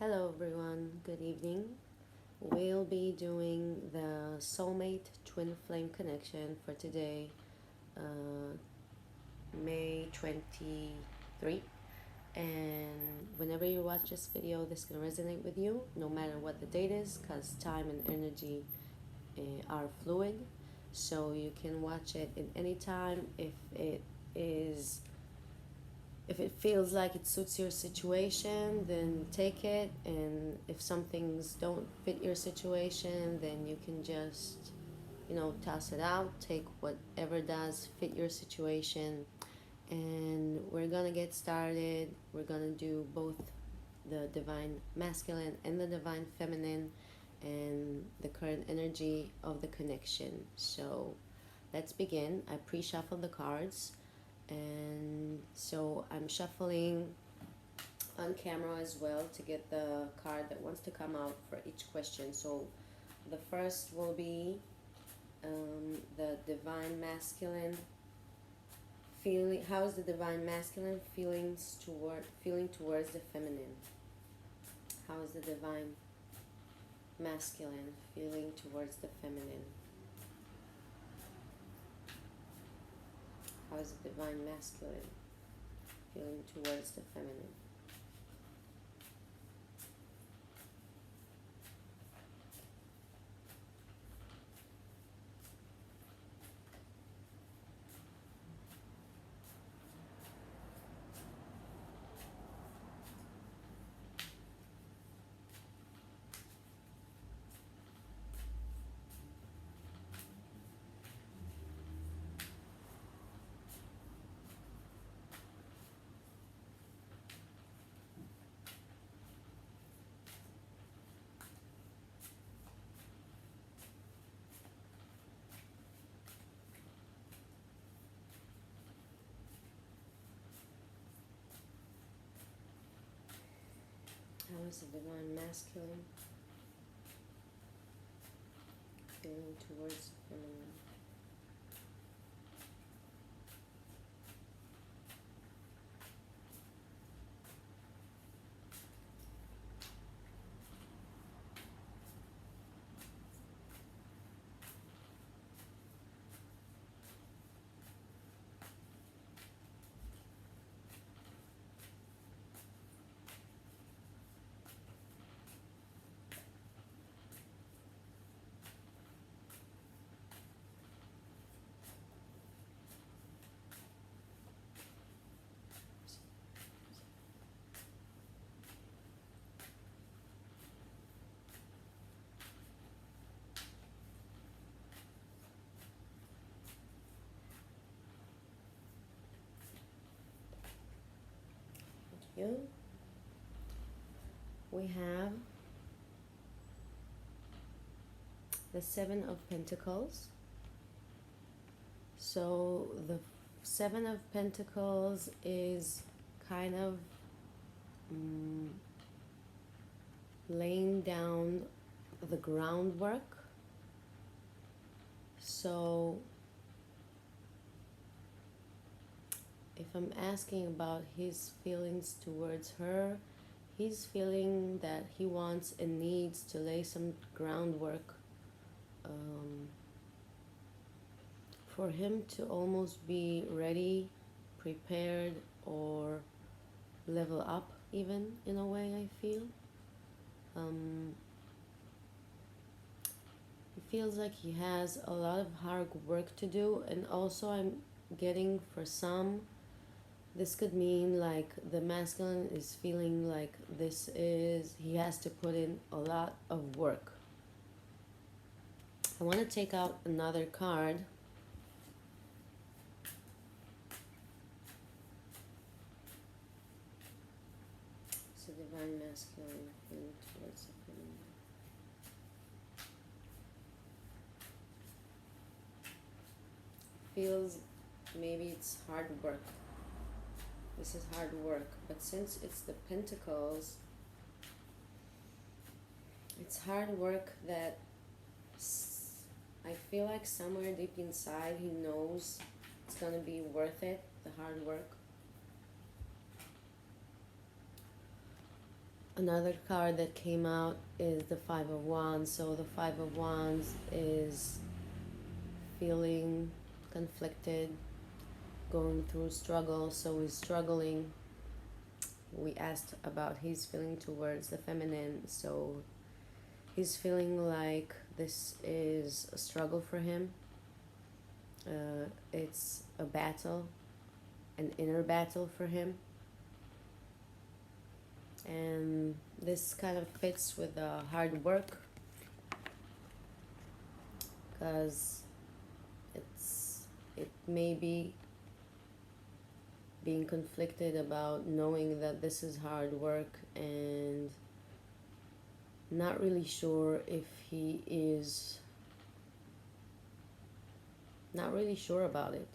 Hello everyone, good evening. We'll be doing the soulmate twin flame connection for today, uh, May 23. And whenever you watch this video, this can resonate with you no matter what the date is, because time and energy are fluid. So you can watch it in any time is if it feels like it suits your situation, then take it. And if some things don't fit your situation, then you can just, toss it out. Take whatever does fit your situation. And we're gonna get started. We're gonna do both the divine masculine and the divine feminine and the current energy of the connection. So let's begin. I pre-shuffled the cards, and so I'm shuffling on camera as well to get the card that wants to come out for each question. So the first will be the divine masculine feeling. How is the divine masculine feeling towards the feminine? How is the divine masculine feeling towards the feminine? How is the divine masculine feeling towards the feminine? How is the divine masculine feeling towards the feminine? Thank you. We have the Seven of Pentacles. So the Seven of Pentacles is kind of laying down the groundwork. So if I'm asking about his feelings towards her, he's feeling that he wants and needs to lay some groundwork for him to almost be ready, prepared, or level up, even in a way. I feel he feels like he has a lot of hard work to do. And also I'm getting, for some, this could mean like the masculine is feeling like he has to put in a lot of work. I want to take out another card. It's a divine masculine feeling towards the feminine. Feels maybe it's hard work. This is hard work, but since it's the Pentacles, it's hard work that I feel like somewhere deep inside he knows it's gonna be worth it, the hard work. Another card that came out is the Five of Wands. So the Five of Wands is feeling conflicted, going through struggle. So he's struggling. We asked about his feeling towards the feminine. So he's feeling like this is a struggle for him. It's a battle, an inner battle for him. And this kind of fits with the hard work, because it may be being conflicted about knowing that this is hard work and not really sure if he is not really sure about it.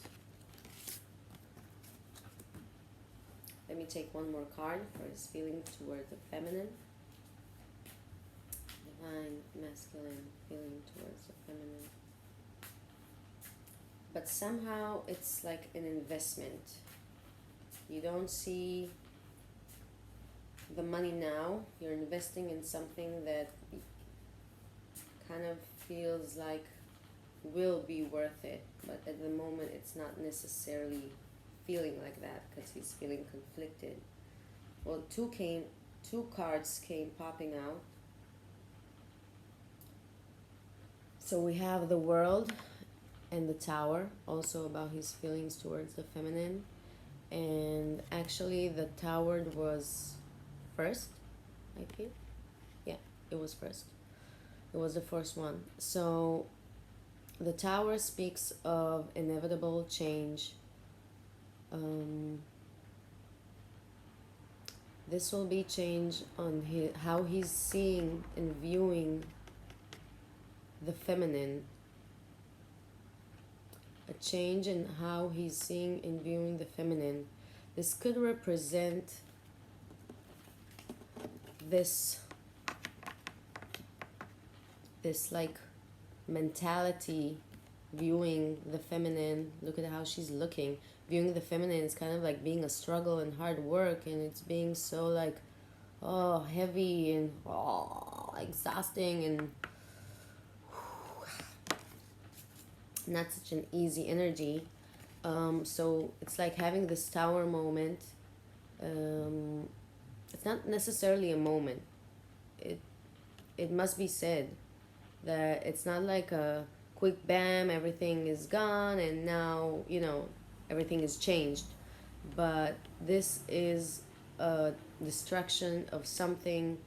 Let me take one more card for his feeling toward the feminine. Divine, masculine, feeling towards the feminine. But somehow it's like an investment. You don't see the money now. You're investing in something that kind of feels like will be worth it. But at the moment it's not necessarily feeling like that, because he's feeling conflicted. Well, two cards came popping out. So we have the World and the Tower, also about his feelings towards the feminine. And actually the Tower was first, I feel. Yeah, it was first. It was the first one. So the Tower speaks of inevitable change. This will be change on how he's seeing and viewing the feminine. A change in how he's seeing and viewing the feminine. This could represent this like mentality, viewing the feminine. Look at how she's looking. Viewing the feminine is kind of like being a struggle and hard work, and it's being so like, oh, heavy and exhausting and not such an easy energy. So it's like having this Tower moment. It's not necessarily a moment. It must be said that it's not like a quick bam, everything is gone and now, everything is changed. But this is a destruction of something,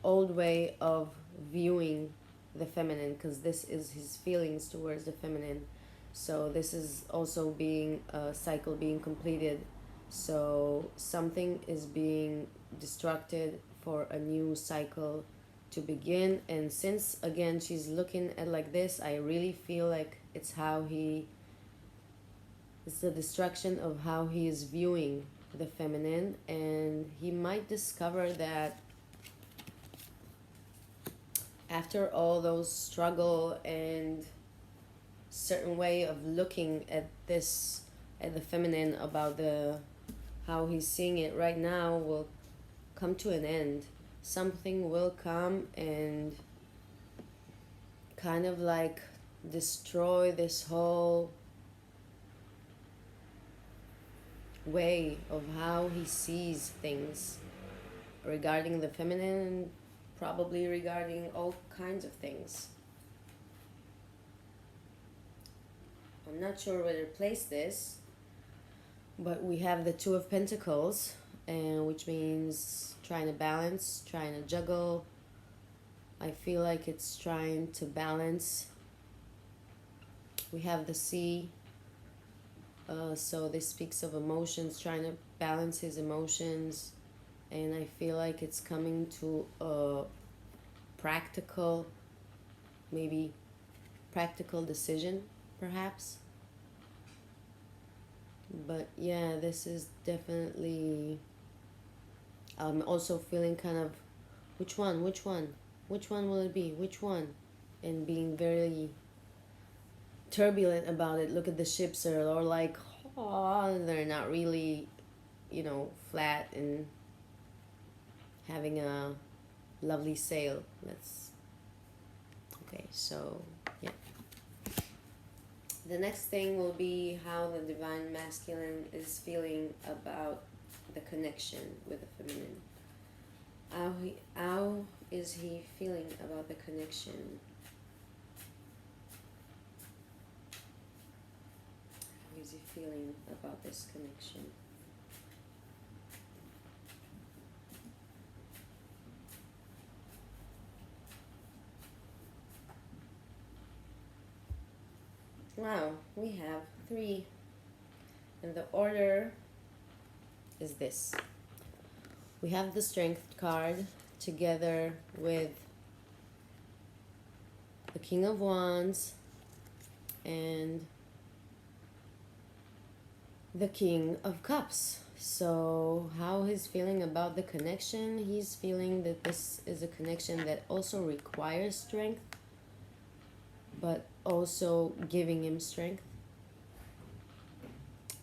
old way of viewing the feminine, because this is his feelings towards the feminine. So this is also being a cycle being completed. So something is being destructed for a new cycle to begin. And since again she's looking at like this, I really feel like it's the destruction of how he is viewing the feminine. And he might discover that after all those struggle and certain way of looking at this, at the feminine, about how he's seeing it right now, will come to an end. Something will come and kind of like destroy this whole way of how he sees things regarding the feminine, probably regarding all kinds of things. I'm not sure where to place this, but we have the Two of Pentacles, and which means trying to balance, trying to juggle. I feel like it's trying to balance. We have the Sea, so this speaks of emotions, trying to balance his emotions. And I feel like it's coming to a practical, maybe practical decision, perhaps. But yeah, this is definitely, I'm also feeling kind of, which one will it be, which one? And being very turbulent about it. Look at the ships are, or like, oh, they're not really flat and having a lovely sail. Okay, so yeah. The next thing will be how the divine masculine is feeling about the connection with the feminine. How is he feeling about the connection? How is he feeling about this connection? Wow, we have 3. And the order is this. We have the Strength card together with the King of Wands and the King of Cups. So how he's feeling about the connection? He's feeling that this is a connection that also requires strength, but also giving him strength.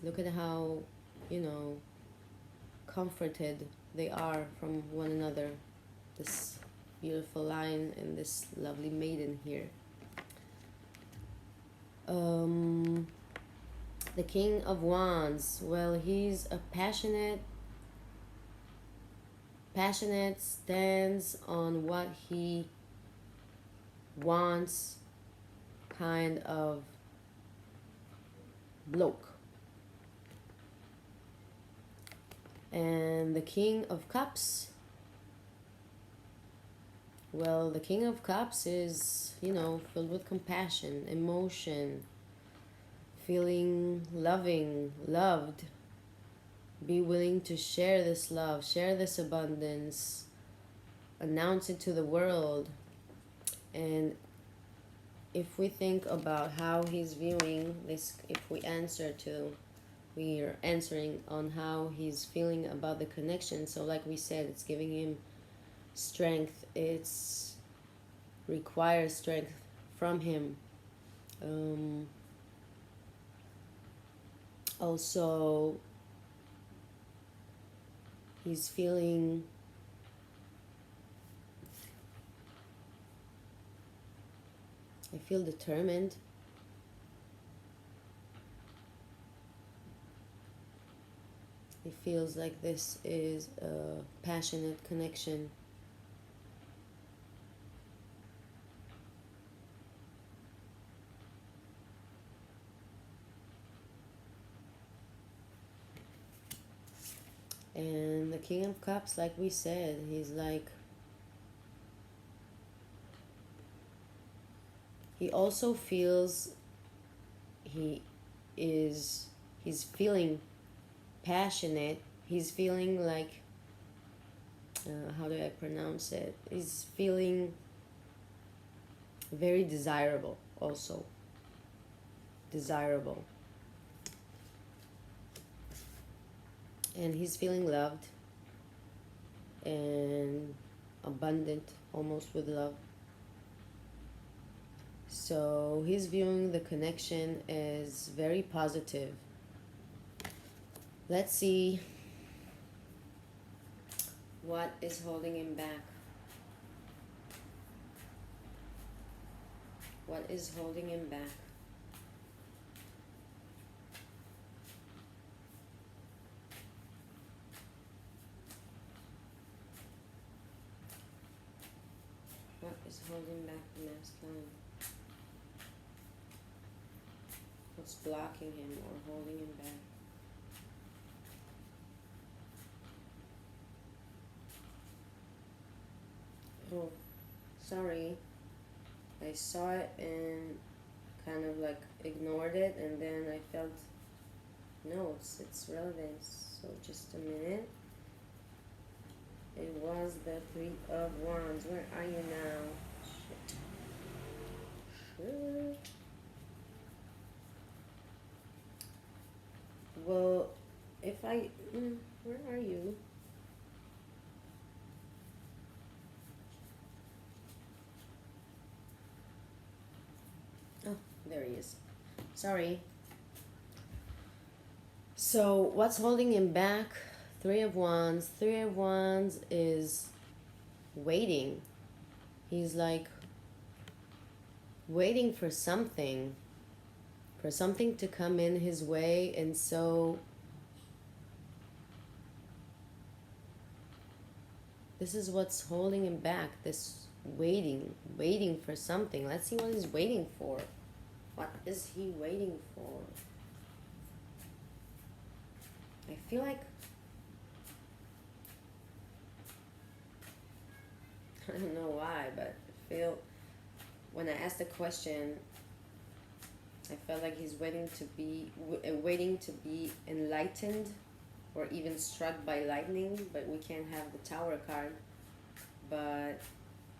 Look at how, comforted they are from one another. This beautiful lion and this lovely maiden here. The King of Wands. Well, he's a passionate, stands on what he wants kind of bloke. And the King of Cups, well, the King of Cups is, filled with compassion, emotion, feeling loved, be willing to share this love, share this abundance, announce it to the world. And if we think about how he's viewing this, if we are answering on how he's feeling about the connection. So like we said, it's giving him strength. It's requires strength from him. Also, he's feeling I feel determined. It feels like this is a passionate connection. And the King of Cups, like we said, he's like, he also feels he's feeling passionate. He's feeling like, how do I pronounce it? He's feeling very desirable also. Desirable. And he's feeling loved and abundant, almost with love. So he's viewing the connection as very positive. Let's see what is holding him back. What is holding him back? What is holding back the masculine? What's blocking him or holding him back? Oh, sorry. I saw it and kind of like ignored it, and then I felt, no, it's relevant. So just a minute. It was the 3 of Wands. Where are you now? Shit. Well, if I... where are you? Oh, there he is. Sorry. So, what's holding him back? Three of Wands. Three of Wands is waiting. He's like waiting for something to come in his way, and so this is what's holding him back, this waiting for something. Let's see what he's waiting for. What is he waiting for? I feel like, I don't know why, but I feel when I asked the question, I felt like he's waiting to be enlightened, or even struck by lightning. But we can't have the Tower card. But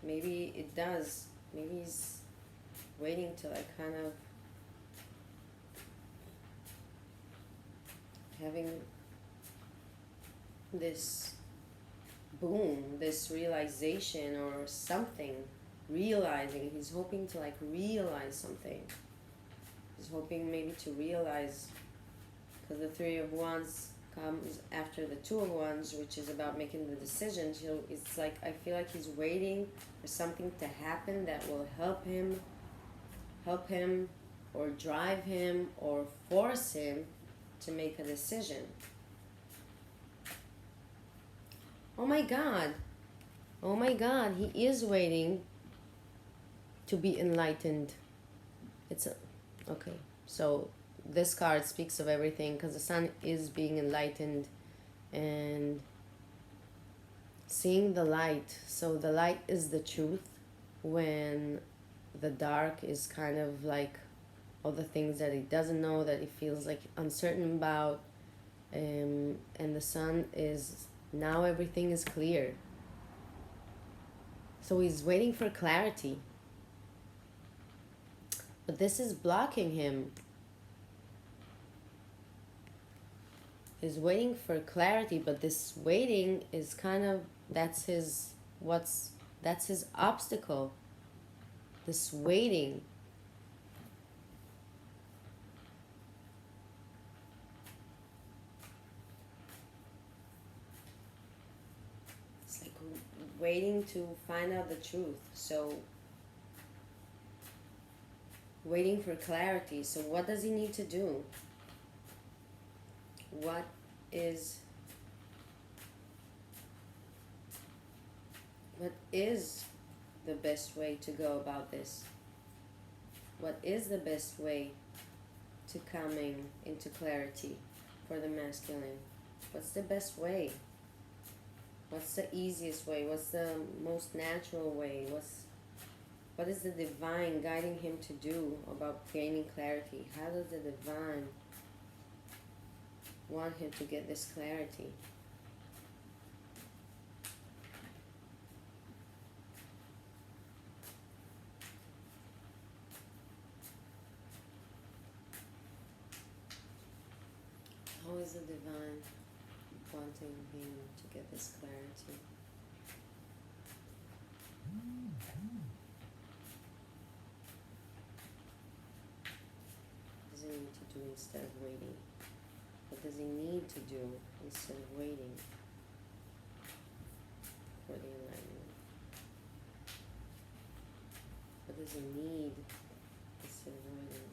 maybe it does. Maybe he's waiting to like kind of having this boom, this realization or something, realizing. He's hoping to like realize something. He's hoping maybe to realize, because the Three of Wands comes after the Two of Wands, which is about making the decision. So it's like, I feel like he's waiting for something to happen that will help him or drive him or force him to make a decision. Oh my God, he is waiting to be enlightened. Okay, so this card speaks of everything, because the Sun is being enlightened and seeing the light. So the light is the truth, when the dark is kind of like all the things that he doesn't know, that he feels like uncertain about, and the Sun is, now everything is clear. So he's waiting for clarity, but this is blocking him. He's waiting for clarity, but this waiting is kind of, that's his obstacle. This waiting. It's like waiting to find out the truth. So waiting for clarity. So what does he need to do? What is the best way to go about this? What is the best way to coming into clarity for the masculine? What's the best way? What's the easiest way? What's the most natural way? What is the divine guiding him to do about gaining clarity? How does the divine want him to get this clarity? How is the divine wanting him to get this clarity? What does he need to do instead of waiting? What does he need to do instead of waiting for the enlightenment? What does he need instead of waiting?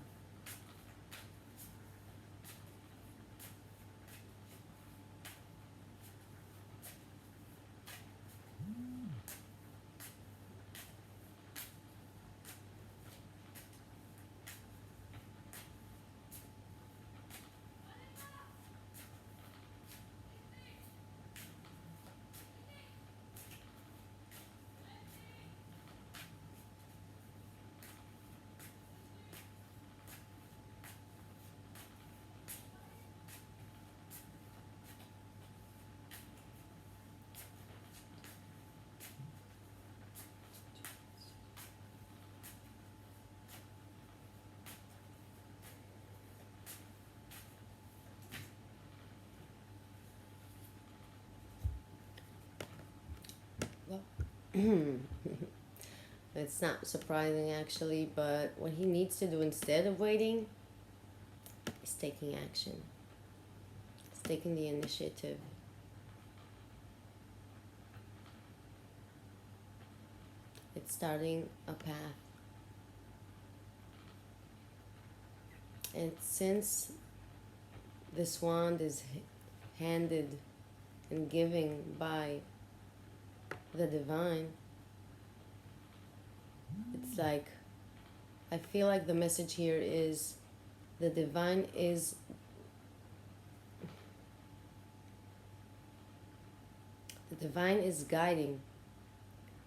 It's not surprising actually, but what he needs to do instead of waiting is taking action. It's taking the initiative. It's starting a path. And since this wand is handed and given by the divine, it's like, I feel like the message here is the divine is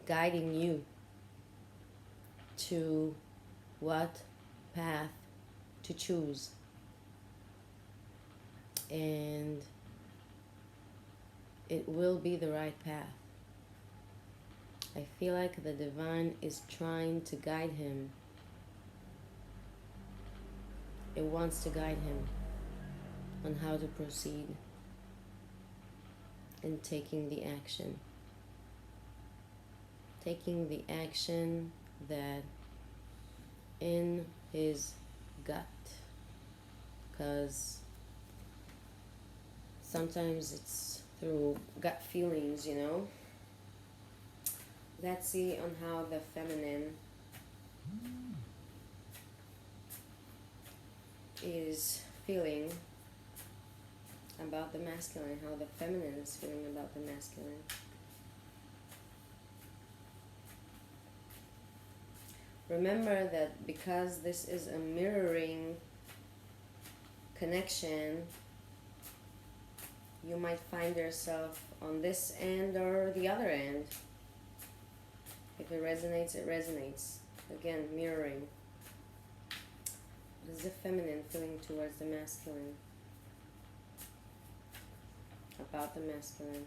guiding you to what path to choose. And it will be the right path. I feel like the divine is trying to guide him. It wants to guide him on how to proceed and taking the action. Taking the action that in his gut. Because sometimes it's through gut feelings, you know. Let's see on how the feminine is feeling about the masculine, how the feminine is feeling about the masculine. Remember that because this is a mirroring connection, you might find yourself on this end or the other end. If it resonates, it resonates. Again, mirroring. What is the feminine feeling towards the masculine? About the masculine.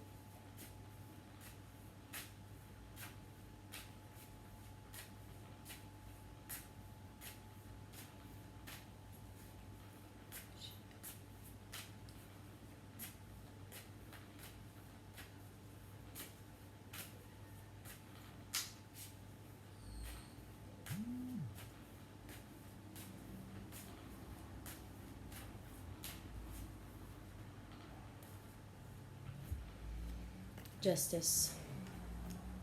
Justice.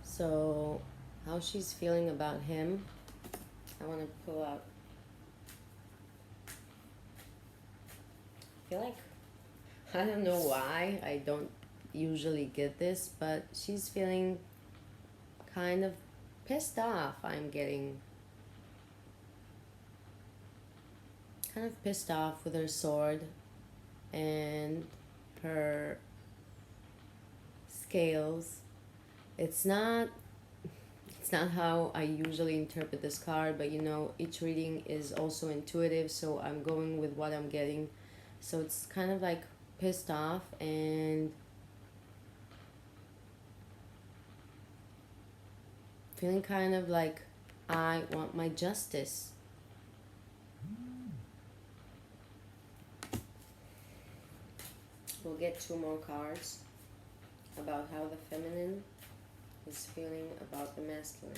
So, how she's feeling about him, I want to pull out. I feel like, I don't know why, I don't usually get this, but she's feeling kind of pissed off. I'm getting kind of pissed off with her sword and her scales. It's not how I usually interpret this card, but you know, each reading is also intuitive, so I'm going with what I'm getting. So it's kind of like pissed off and feeling kind of like, I want my justice. We'll get 2 more cards about how the feminine is feeling about the masculine.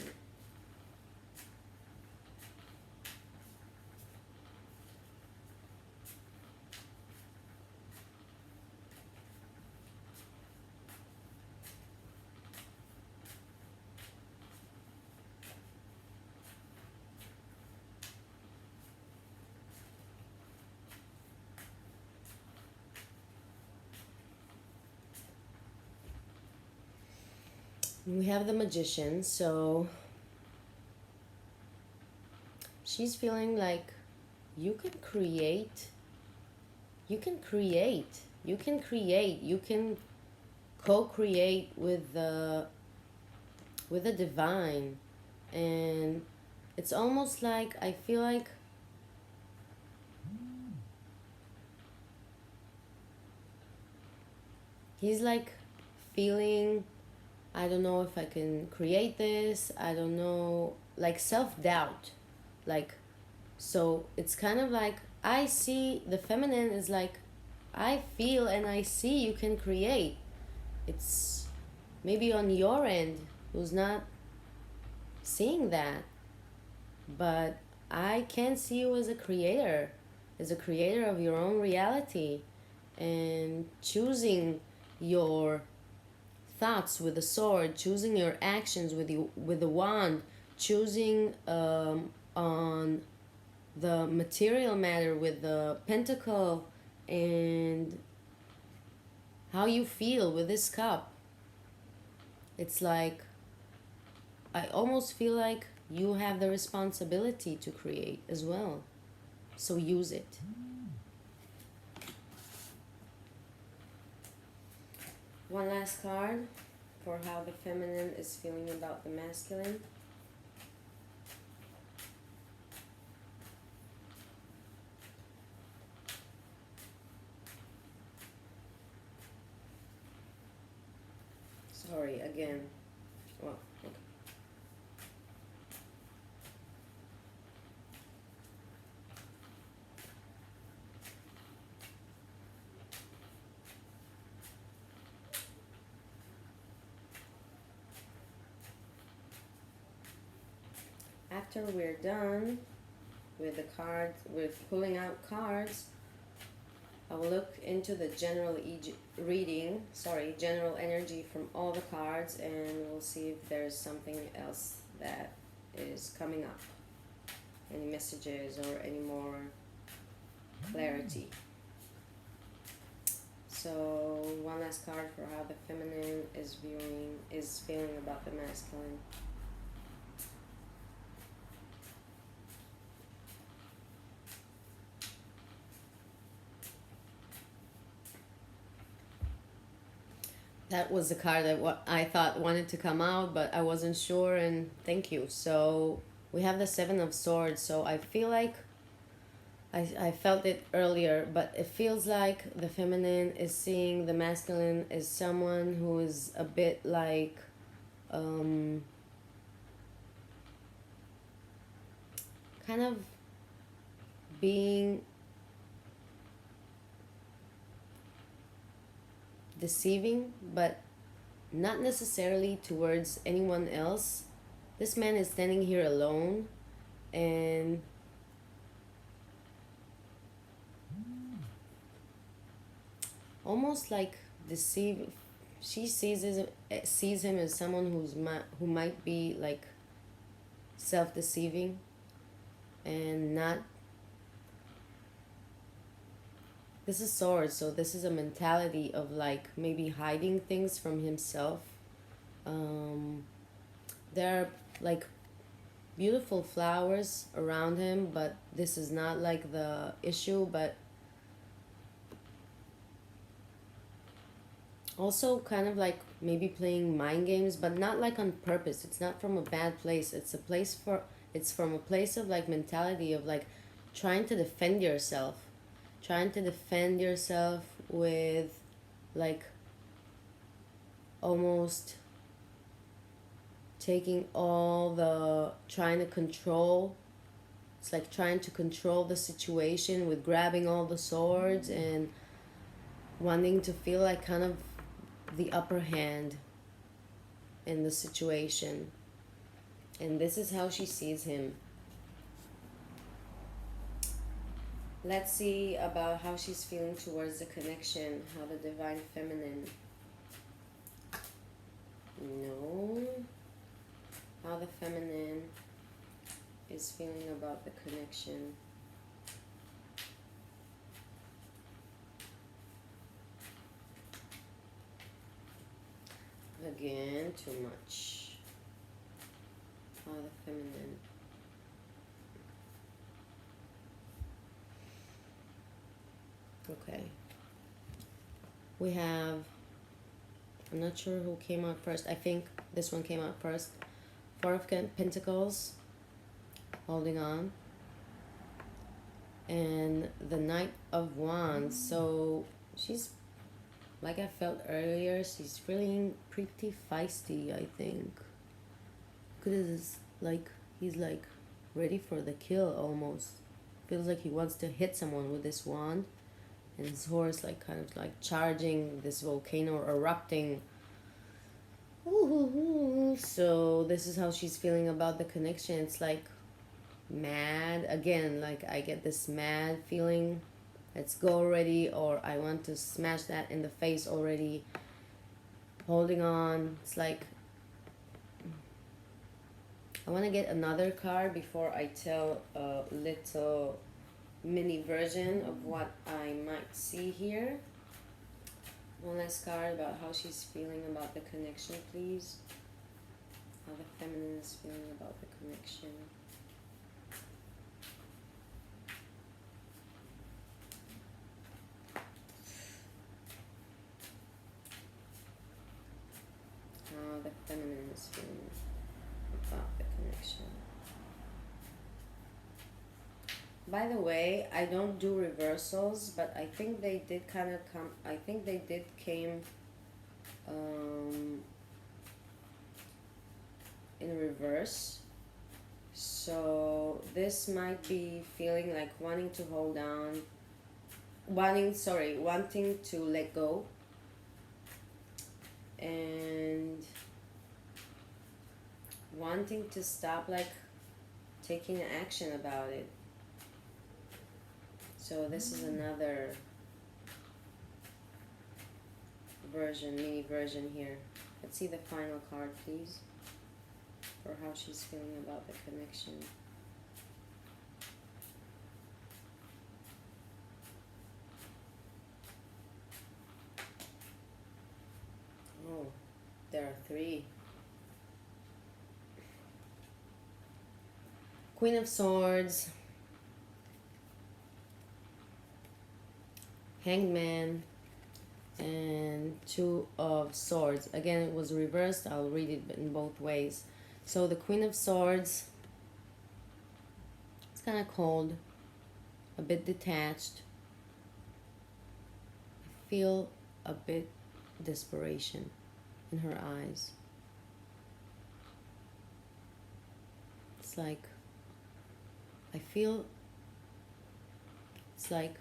We have the Magician, so she's feeling like you can create, you can co-create with the divine. And it's almost like, I feel like he's like feeling, I don't know if I can create this, I don't know, like self-doubt. Like, so it's kind of like, I see the feminine is like, I feel and I see you can create. It's maybe on your end who's not seeing that, but I can see you as a creator of your own reality and choosing your thoughts with the sword, choosing your actions with the wand, choosing on the material matter with the pentacle, and how you feel with this cup. It's like, I almost feel like you have the responsibility to create as well. So use it. One last card for how the feminine is feeling about the masculine. Sorry, again. Well, okay. After we're done with the cards, with pulling out cards, I will look into the general general energy from all the cards, and we'll see if there's something else that is coming up. Any messages or any more clarity. So one last card for how the feminine is feeling about the masculine. That was the card that what I thought wanted to come out, but I wasn't sure, and thank you. So we have the Seven of Swords, so I feel like I felt it earlier, but it feels like the feminine is seeing the masculine as someone who is a bit like kind of being deceiving, but not necessarily towards anyone else. This man is standing here alone, and almost like deceive. She sees him as someone who might be like self-deceiving and not. This is swords, so this is a mentality of like maybe hiding things from himself. There are like beautiful flowers around him, but this is not like the issue. But also kind of like maybe playing mind games, but not like on purpose. It's not from a bad place. It's from a place of like mentality of like trying to defend yourself. Trying to defend yourself with like almost taking all the trying to control. It's like trying to control the situation with grabbing all the swords and wanting to feel like kind of the upper hand in the situation. And this is how she sees him. Let's see about how she's feeling towards the connection, how the divine feminine. No. How the feminine is feeling about the connection. Again, too much. How the feminine. Okay. We have, I'm not sure who came out first. I think this one came out first. Four of Pentacles, holding on. And the Knight of Wands. So she's, like I felt earlier, she's feeling pretty feisty, I think. Because like, he's like ready for the kill almost. Feels like he wants to hit someone with this wand. And his horse like kind of like charging this volcano erupting. Ooh, so this is how she's feeling about the connection. It's like mad again, like I get this mad feeling. Let's go already, or I want to smash that in the face already. holding on. It's like I want to get another card before I tell a little mini version of what I might see here. One last card about how she's feeling about the connection, please. How the feminine is feeling about the connection. How the feminine is feeling about the connection. By the way, I don't do reversals, but I think they did kind of come. I think they did came in reverse. So this might be feeling like wanting to hold on, wanting to let go, and wanting to stop like taking action about it. So this is another version, mini version here. Let's see the final card, please, for how she's feeling about the connection. Oh, there are three. Queen of Swords, Hanged Man, and Two of Swords. Again, it was reversed. I'll read it in both ways. So the Queen of Swords, it's kind of cold, a bit detached. I feel a bit desperation in her eyes. It's like, I feel, it's like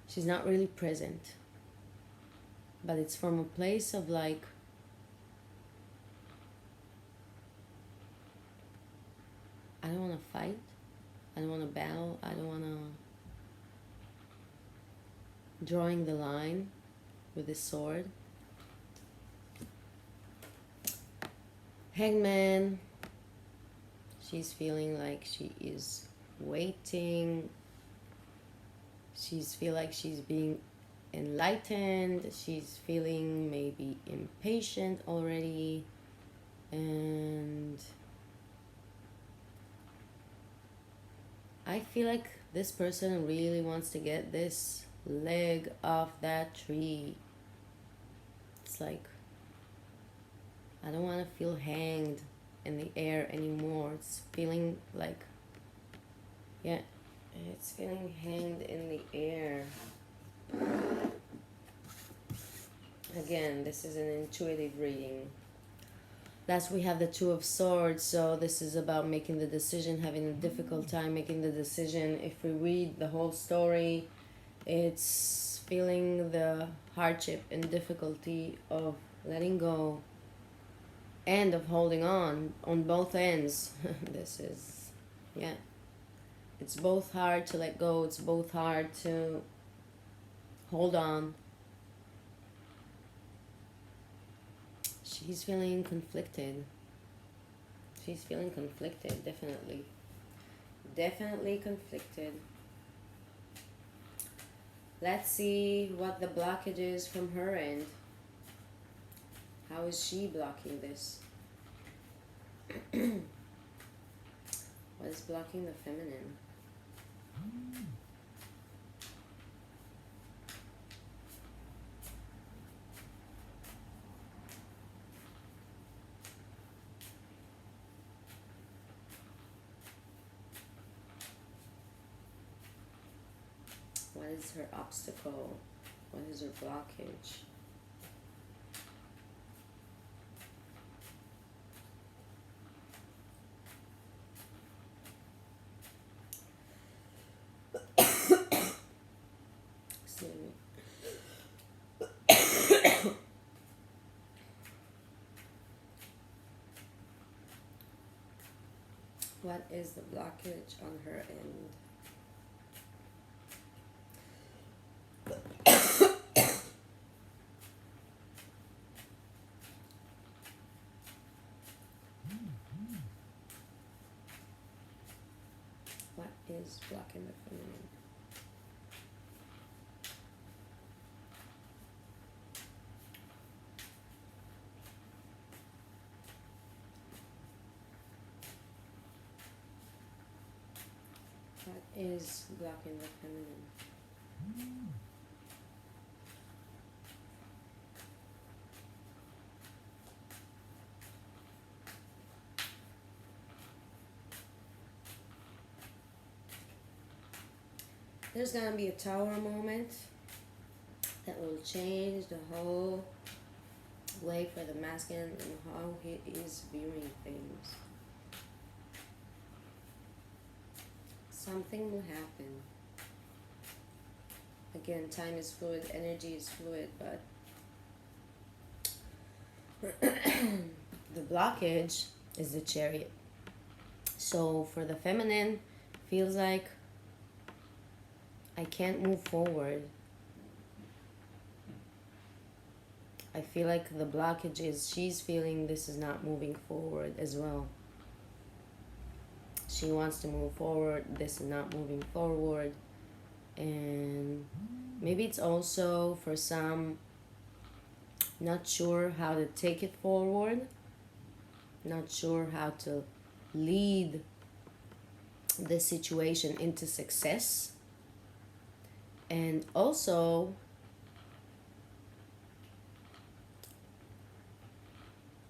she's not really present, but it's from a place of like, I don't want to fight, I don't want to battle, I don't want to, drawing the line with this sword. Hangman, she's feeling like she is waiting. She's feel like she's being enlightened. She's feeling maybe impatient already. And I feel like this person really wants to get this leg off that tree. It's like, I don't want to feel hanged in the air anymore. It's feeling like, yeah, it's feeling hanged in the air. Again, this is an intuitive reading. Last we have the Two of Swords, so this is about making the decision, having a difficult time making the decision. If we read the whole story, it's feeling the hardship and difficulty of letting go and of holding on both ends. This is, yeah. It's both hard to let go, it's both hard to hold on. She's feeling conflicted. She's feeling conflicted, definitely. Definitely conflicted. Let's see what the blockage is from her end. How is she blocking this? What is blocking the feminine? What is her obstacle? What is her blockage? Excuse me. What is the blockage on her end? is blocking the feminine? What is blocking the feminine? There's gonna be a tower moment that will change the whole way for the masculine and how he is viewing things. Something will happen. Again, time is fluid, energy is fluid, but the blockage is the Chariot. So for the feminine, feels like I can't move forward. I feel like the blockage is she's feeling this is not moving forward as well. She wants to move forward, this is not moving forward. And maybe it's also for some not sure how to take it forward, not sure how to lead the situation into success. And also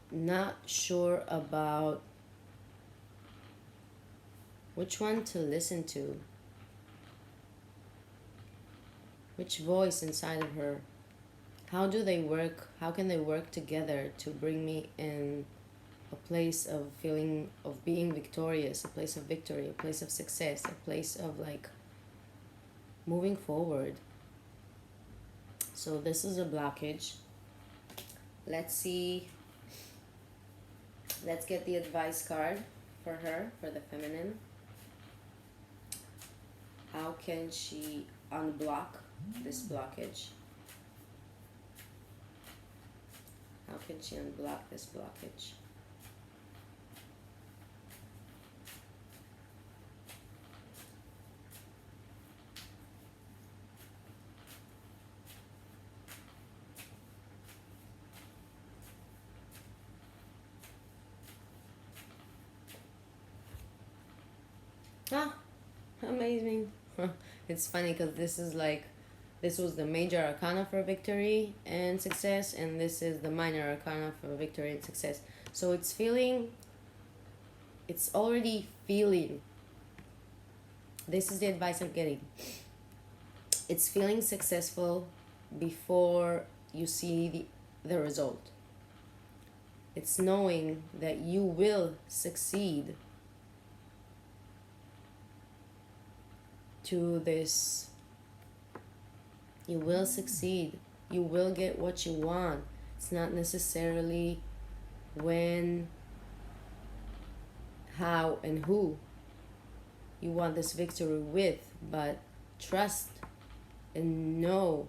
not sure about which one to listen to, which voice inside of her. How do they work? How can they work together to bring me in a place of feeling of being victorious, a place of victory, a place of success, a place of like moving forward? So this is a blockage. Let's see. Let's get the advice card for her, for the feminine. How can she unblock this blockage? How can she unblock this blockage? Ah, amazing. It's funny because this is like, this was the major arcana for victory and success, and this is the minor arcana for victory and success. So it's feeling, it's already feeling, this is the advice I'm getting. It's feeling successful before you see the result. It's knowing that you will succeed to this. You will succeed. You will get what you want. It's not necessarily when, how, and who you want this victory with, but trust and know.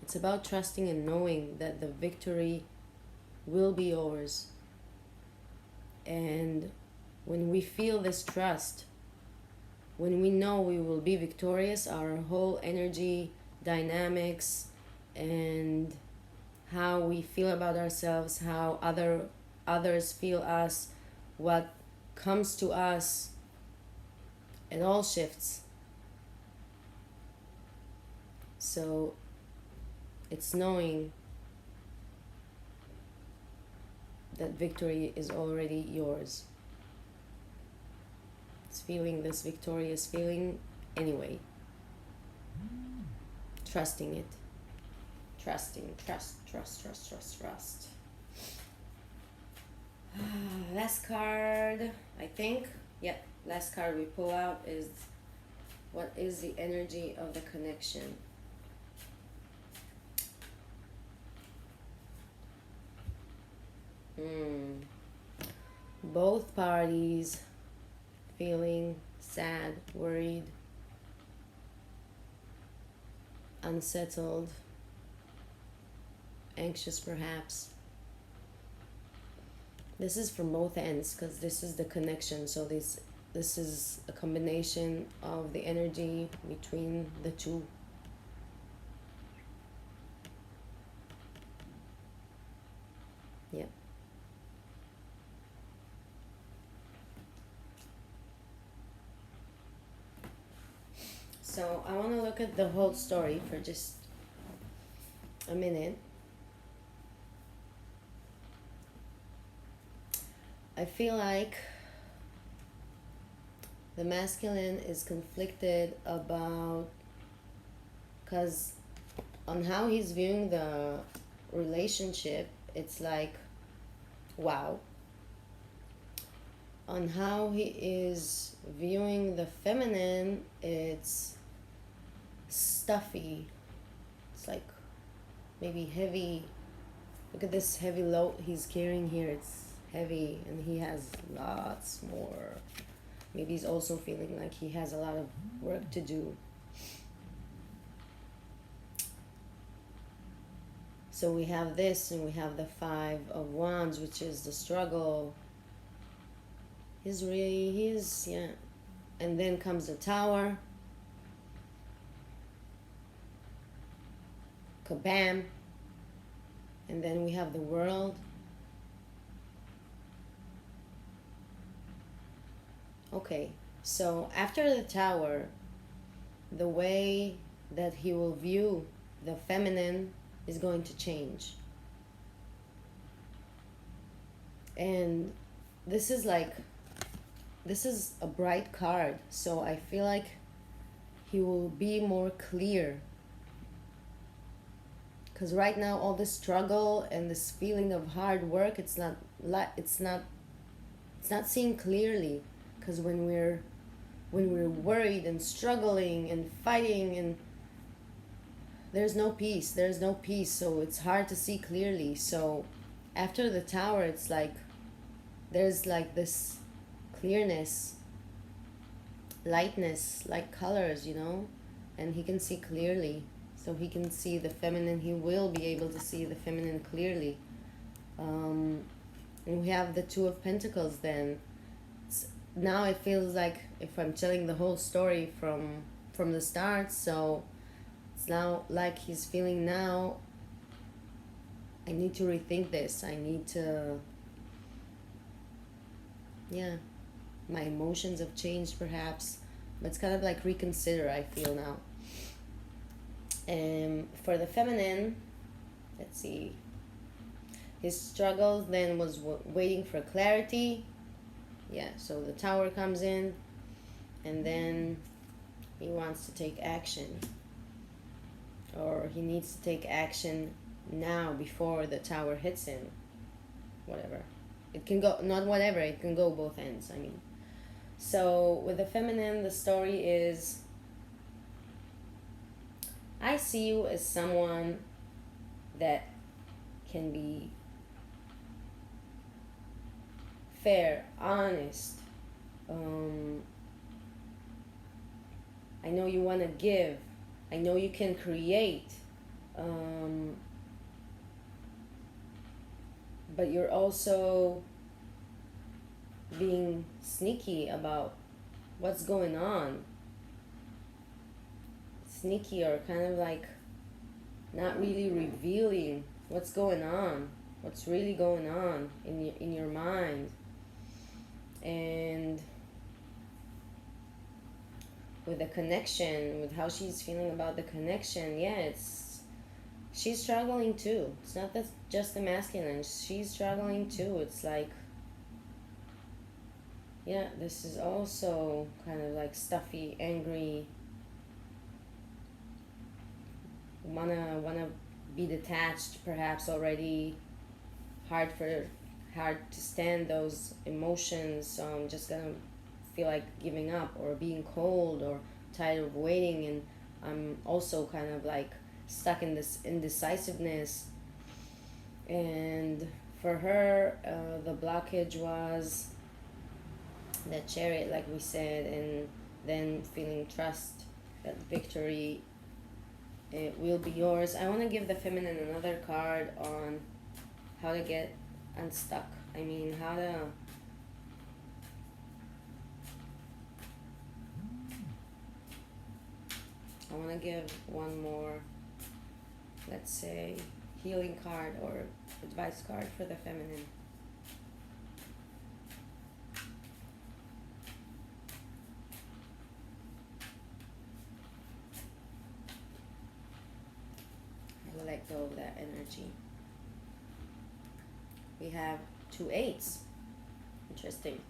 It's about trusting and knowing that the victory will be yours. And when we feel this trust, when we know we will be victorious, our whole energy, dynamics, and how we feel about ourselves, how others feel us, what comes to us, it all shifts. So it's knowing that victory is already yours. It's feeling this victorious feeling anyway. Trusting it. Trusting, trust. Last card, I think. Yep, last card we pull out is, what is the energy of the connection? Both parties feeling sad, worried, unsettled, anxious perhaps. This is from both ends because this is the connection. So this this is a combination of the energy between the two. Yeah. So I want to look at the whole story for just a minute. I feel like the masculine is conflicted about, because on how he's viewing the relationship, it's like, wow. On how he is viewing the feminine, it's stuffy. It's like maybe heavy. Look at this heavy load he's carrying here. It's heavy, and he has lots more. Maybe he's also feeling like he has a lot of work to do. So we have this, and we have the Five of Wands, which is the struggle. Yeah. And then comes the Tower. Kabam. And then we have the World. Okay, so after the Tower, the way that he will view the feminine is going to change. And this is a bright card, so I feel like he will be more clear. Because right now, all this struggle and this feeling of hard work, it's not seeing clearly. Because when we're worried and struggling and fighting, and there's no peace, so it's hard to see clearly. So after the Tower, it's like there's like this clearness, lightness, like colors, and he can see clearly. So he can see the feminine. He will be able to see the feminine clearly. And we have the Two of Pentacles then. Now it feels like if I'm telling the whole story from the start, so it's now like he's feeling now, I need to rethink this. I need to, yeah, my emotions have changed perhaps, but it's kind of like reconsider, I feel now. For the feminine, let's see, his struggles then was waiting for clarity. Yeah, so the Tower comes in, and then he wants to take action, or he needs to take action now before the Tower hits him. Whatever. It can go, not whatever, it can go both ends, I mean. So with the feminine, the story is, I see you as someone that can be fair, honest. I know you want to give. I know you can create. But you're also being sneaky about what's going on. Sneaky, or kind of like not really revealing what's going on, what's really going on in your mind. And with the connection, with how she's feeling about the connection, yeah, she's struggling too. It's not just the masculine, she's struggling too. It's like, yeah, this is also kind of like stuffy, angry, wanna be detached perhaps already, hard to stand those emotions, so I'm just gonna feel like giving up or being cold or tired of waiting. And I'm also kind of like stuck in this indecisiveness. And for her, the blockage was the Chariot, like we said, and then feeling trust that victory, it will be yours. I want to give the feminine another card on how to get unstuck. I mean, how to I want to give one more, let's say, healing card or advice card for the feminine. I let go of that energy. We have 2 8s. Interesting.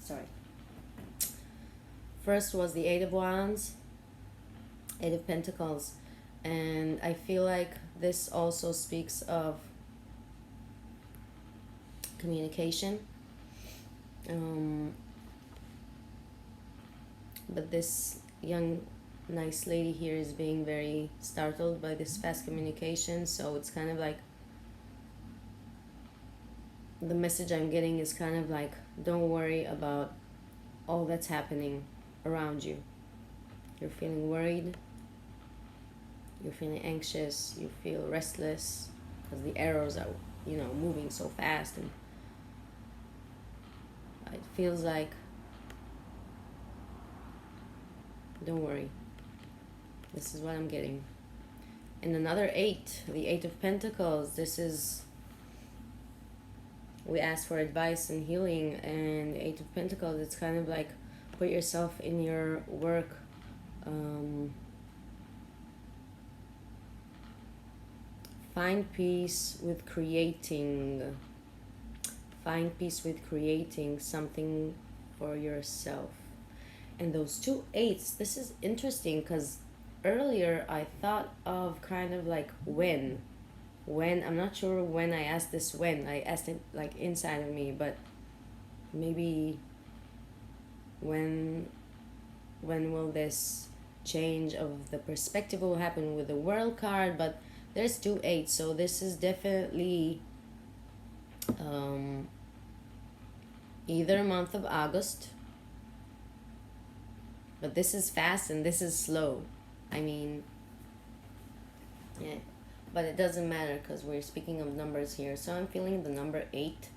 Sorry. First was the 8 of Wands, 8 of Pentacles, and I feel like this also speaks of communication. But this young, nice lady here is being very startled by this fast communication, so it's kind of like the message I'm getting is kind of like, don't worry about all that's happening around you. You're feeling worried, you're feeling anxious, you feel restless because the arrows are, moving so fast, and it feels like, don't worry. This is what I'm getting. And another 8, the 8 of Pentacles, this is, we asked for advice and healing, and the 8 of Pentacles, it's kind of like, put yourself in your work. Find peace with creating. Find peace with creating something for yourself. And those 2 8s, this is interesting because earlier I thought of kind of like when, I'm not sure when I asked this, when I asked it like inside of me, but maybe when will this change of the perspective will happen with the World card. But there's 2 8s, so this is definitely either month of August, but this is fast and this is slow. I mean, yeah, but it doesn't matter because we're speaking of numbers here. So I'm feeling the number 8.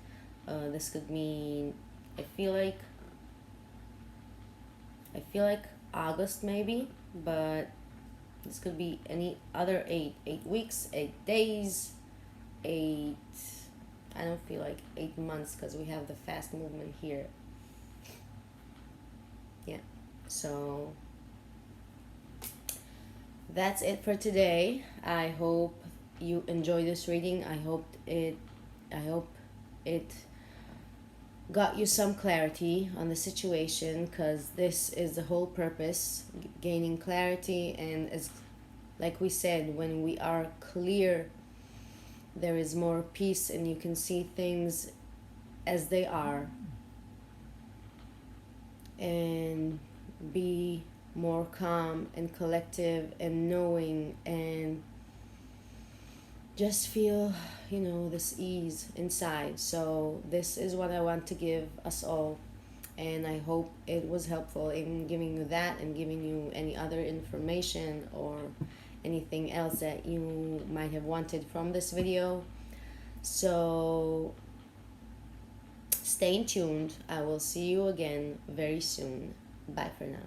This could mean, I feel like August maybe, but this could be any other 8 weeks, 8 days, 8, I don't feel like 8 months because we have the fast movement here. Yeah, so that's it for today. I hope you enjoy this reading. I hope it got you some clarity on the situation, because this is the whole purpose, gaining clarity. And as like we said, when we are clear, there is more peace and you can see things as they are and be more calm and collective and knowing, and just feel, this ease inside. So this is what I want to give us all, and I hope it was helpful in giving you that and giving you any other information or anything else that you might have wanted from this video. So stay tuned. I will see you again very soon. Bye for now.